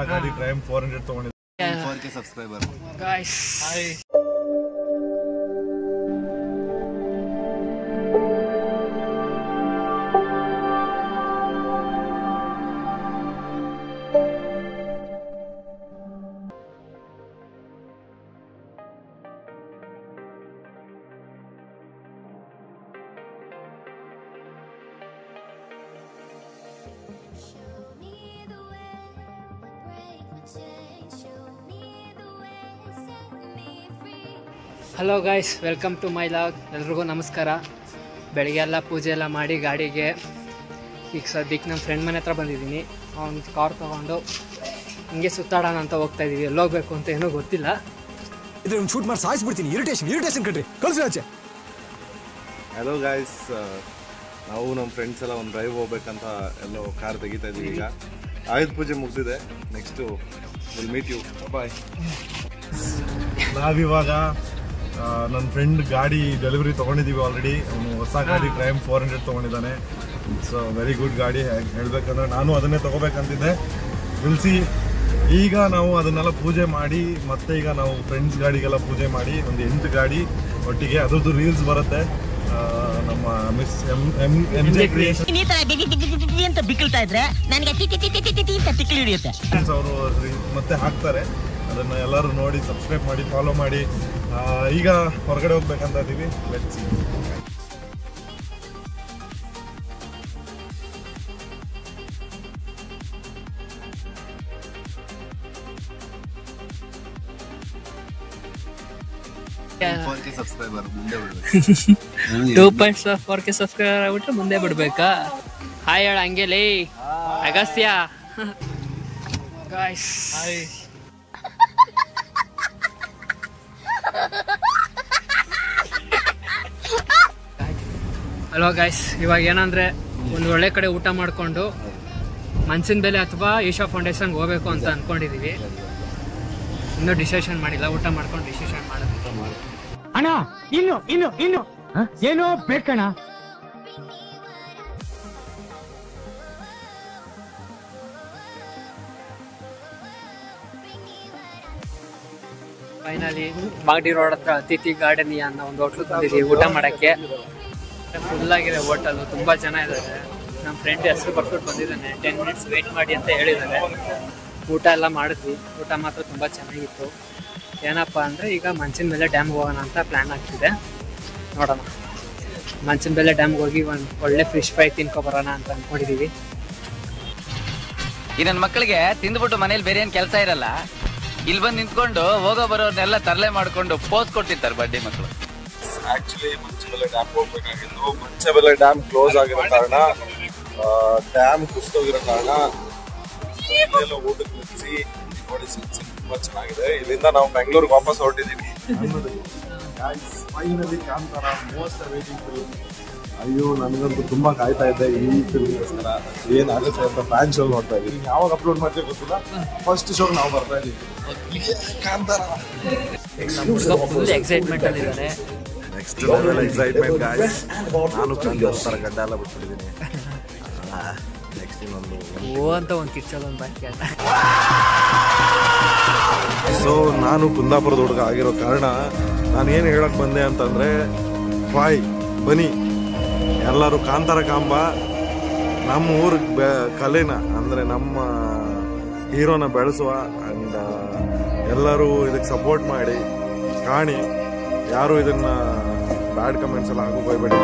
ಗಾಡಿ ಟ್ರೈಮ್ 400 ತಗೊಂಡಿದ್ದೆ 4K subscriber guys. Hi. Hello guys, welcome to my log. ಎಲ್ರಿಗೂ ನಮಸ್ಕಾರ. ಬೆಳಗ್ಗೆ ಎಲ್ಲ ಪೂಜೆ ಎಲ್ಲ ಮಾಡಿ ಗಾಡಿಗೆ ಈಗ ಸದ್ಯಕ್ಕೆ ನಮ್ಮ ಫ್ರೆಂಡ್ ಮನೆ ಹತ್ರ ಬಂದಿದ್ದೀನಿ. ಅವ್ನು ಕಾರ್ ತೊಗೊಂಡು ಹಿಂಗೆ ಸುತ್ತಾಡೋಣ ಅಂತ ಹೋಗ್ತಾ ಇದ್ದೀವಿ. ಎಲ್ಲೋಗ್ಬೇಕು ಅಂತ ಏನೂ ಗೊತ್ತಿಲ್ಲ. ಇದ್ರ ಶೂಟ್ ಮಾಡಿ ಸಾಯಿಸ್ಬಿಡ್ತೀನಿ. ಇರಿಟೇಷನ್ ಕಟ್ರಿ ಕಳಿಸಿ ಆಚೆ. ಹಲೋ ಗಾಯ್ಸ್, ನಾವು ನಮ್ಮ ಫ್ರೆಂಡ್ಸ್ ಎಲ್ಲ ಒಂದು ಡ್ರೈವ್ ಹೋಗ್ಬೇಕಂತ ಎಲ್ಲೋ ಕಾರ್ ತೆಗಿತಾ ಇದ್ದೀವಿ. ಈಗ ಆಯುಧ ಪೂಜೆ ಮುಗಿದಿದೆ. Next will meet you. Bye. ನಾವಿವಾಗ ನನ್ನ ಫ್ರೆಂಡ್ ಗಾಡಿ ಡೆಲಿವರಿ ತೊಗೊಂಡಿದ್ದೀವಿ ಆಲ್ರೆಡಿ. ಅವನು ಹೊಸ ಗಾಡಿ ಟ್ರೈಮ್ 400 ತೊಗೊಂಡಿದ್ದಾನೆ. ಇಟ್ಸ್ ವೆರಿ ಗುಡ್ ಗಾಡಿ. ಹೇಳ್ಬೇಕಂದ್ರೆ ನಾನು ಅದನ್ನೇ ತೊಗೋಬೇಕಂತಿದ್ದೆ. ವಿಲ್ಸಿ ಈಗ ನಾವು ಅದನ್ನೆಲ್ಲ ಪೂಜೆ ಮಾಡಿ ಮತ್ತೆ ಈಗ ನಾವು ಫ್ರೆಂಡ್ಸ್ ಗಾಡಿಗೆಲ್ಲ ಪೂಜೆ ಮಾಡಿ ಒಂದು 8 ಗಾಡಿ ಒಟ್ಟಿಗೆ ಅದ್ರದ್ದು ರೀಲ್ಸ್ ಬರುತ್ತೆ. ನಮ್ಮ ಮಿಸ್ MJ ಕ್ರಿಯೇಷನ್ ಅವರು ಮತ್ತೆ ಹಾಕ್ತಾರೆ. ಅದನ್ನ ಎಲ್ಲರೂ ನೋಡಿ ಸಬ್ಸ್ಕ್ರೈಬ್ ಮಾಡಿ ಫಾಲೋ ಮಾಡಿ. ಈಗ ಹೊರಗಡೆ ಹೋಗ್ಬೇಕಂತ ಇದೀವಿ. Let's see. ಸಬ್ಸ್ಕ್ರೈಬರ್ ಮುಂದೆ 2.4K ಸಬ್ಸ್ಕ್ರೈಬರ್ ಆಗ್ಬಿಟ್ರೆ ಮುಂದೆ ಬಿಡ್ಬೇಕಾ? ಹಾಯ್ ಹೇಳ ಹಂಗೆಲೇ Agastya. Guys hi. Hello guys, ಇವಾಗ ಏನಂದರೆ ಒಂದು ಒಳ್ಳೆ ಕಡೆ ಊಟ ಮಾಡಿಕೊಂಡು ಮನ್ಸಿನ ಬೆಲೆ ಅಥವಾ ಈಶಾ ಫೌಂಡೇಶನ್ಗೆ ಹೋಗ್ಬೇಕು ಅಂತ ಅಂದ್ಕೊಂಡಿದ್ದೀವಿ. ಇನ್ನೂ ಡಿಸಿಷನ್ ಮಾಡಿಲ್ಲ. ಊಟ ಮಾಡ್ಕೊಂಡು ಡಿಸಿಷನ್ ಮಾಡೋದು. ಅಣ್ಣ ಇನ್ನು ಏನೋ ಬೇಕಣ್ಣ. ಫೈನಲಿ ಮಾಗಡಿ ರೋಡ್ ಹತ್ರ ಅತಿಥಿ ಗಾರ್ಡನಿಯಾ ಅನ್ನೋ ಒಂದು ಹೋಟ್ಲು ಬಂದಿದ್ದೀವಿ ಊಟ ಮಾಡೋಕ್ಕೆ. ಫುಲ್ ಆಗಿದೆ ಹೋಟೆಲ್. ತುಂಬ ಜನ ಇದ್ದಾರೆ. ನಮ್ಮ ಫ್ರೆಂಡ್ ಹೆಸರು ಬರ್ಬಿಟ್ಟು ಬಂದಿದ್ದಾನೆ. 10 ಮಿನಿಟ್ಸ್ ವೆಯ್ಟ್ ಮಾಡಿ ಅಂತ ಹೇಳಿದ್ದಾರೆ. ಊಟ ಎಲ್ಲ ಮಾಡಿದ್ವಿ. ಊಟ ಮಾತ್ರ ತುಂಬ ಚೆನ್ನಾಗಿತ್ತು. ಏನಪ್ಪ ಅಂದರೆ ಈಗ ಮಂಚಿನ ಮೇಲೆ ಡ್ಯಾಮ್ಗೆ ಹೋಗೋಣ ಅಂತ ಪ್ಲ್ಯಾನ್ ಆಗ್ತಿದೆ. ನೋಡೋಣ. ಮಂಚಿನ ಮೇಲೆ ಡ್ಯಾಮ್ಗೆ ಹೋಗಿ ಒಂದು ಒಳ್ಳೆ ಫಿಶ್ ಫ್ರೈ ತಿನ್ಕೊಬರೋಣ ಅಂತ ಅಂದ್ಕೊಂಡಿದ್ದೀವಿ. ಈ ನನ್ನ ಮಕ್ಕಳಿಗೆ ತಿಂದ್ಬಿಟ್ಟು ಮನೇಲಿ ಬೇರೆ ಏನು ಕೆಲಸ ಇರಲ್ಲ. ಇಲ್ಲಿ ಬಂದು ನಿಂತ್ಕೊಂಡು ಹೋಗೋ ಬರೋರ್ನೆಲ್ಲ ತರಲೆ ಮಾಡ್ಕೊಂಡು ಪೋಸ್ ಕೊಡ್ತಿರ್ತಾರೆ ಬಡ್ಡಿ ಮಕ್ಕಳು. ಆಕ್ಚುಲಿ ಮಂಚಬೆಲೆ ಡ್ಯಾಮ್ ಹೋಗ್ಬೇಕಾಗಿತ್ತು. ಮಂಚಬೆಲೆ ಡ್ಯಾಮ್ ಕ್ಲೋಸ್ ಆಗಿರೋ ಕಾರಣ, ಡ್ಯಾಮ್ ಕುಸಿದೋಗಿರೋ ಕಾರಣ ಊಟಕ್ಕೆ ನಿಲ್ಲಿಸಿ ನೋಡಿ. ತುಂಬಾ ಚೆನ್ನಾಗಿದೆ. ಇಲ್ಲಿಂದ ನಾವು ಬೆಂಗಳೂರಿಗೆ ವಾಪಸ್ ಹೊರಟಿದ್ದೀವಿ. Finally Kantara most awaiting film. ಅಯ್ಯೋ, ನನಗಂತೂ ತುಂಬಾ ಕಾಯ್ತಾ ಇದ್ದೆ ಈ ಫಿಲ್ಮ್ಗೋಸ್ಕರ. ಏನಾಗುತ್ತೆ ಅಂತ ಫ್ಯಾನ್ ಶೋ ನೋಡ್ತಾ ಇದ್ದೀವಿ. ಯಾವಾಗ ಅಪ್ಲೋಡ್ ಮಾಡ್ತೀವಿ ಗೊತ್ತಿಲ್ಲ. ಫಸ್ಟ್ ಶೋಗೆ ನಾವು ಬರ್ತಾ ಇದ್ದೀವಿ. ಕಾಂತಾರ ಫುಲ್ ಎಕ್ಸೈಟ್ಮೆಂಟ್ ಅಲ್ಲಿದ್ದಾರೆ. Next level excitement guys. ನಾನು ಕಾಂತಾರ ಗಡ್ಡ ಎಲ್ಲ ಬಿಟ್ಬಿಟ್ಟಿದ್ದೀನಿ. ನೆಕ್ಸ್ಟ್ ಇನ್ನೊಂದು ಓ ಅಂತ ಒಂದು ಕಿಚ್ಚಲ್ ಒಂದು ಬಾಕಿ ಆಟ. ಸೊ ನಾನು ಕುಂದಾಪುರದ ಹುಡುಗ ಆಗಿರೋ ಕಾರಣ ನಾನು ಏನು ಹೇಳಕ್ ಬಂದೆ ಅಂತಂದರೆ, ಬನ್ನಿ ಎಲ್ಲರೂ ಕಾಂತಾರ ಕಾಂಬ ನಮ್ಮ ಊರಿಗೆ ಕಲೆನ ಅಂದರೆ ನಮ್ಮ ಹೀರೋನ ಬೆಳೆಸುವ. ಆ್ಯಂಡ್ ಎಲ್ಲರೂ ಇದಕ್ಕೆ ಸಪೋರ್ಟ್ ಮಾಡಿ ಕಾಣಿ. ಯಾರು ಇದನ್ನು ಬ್ಯಾಡ್ ಕಮೆಂಟ್ಸ್ ಎಲ್ಲ ಹಾಕೋ ಹೋಗ್ಬೇಡಿ.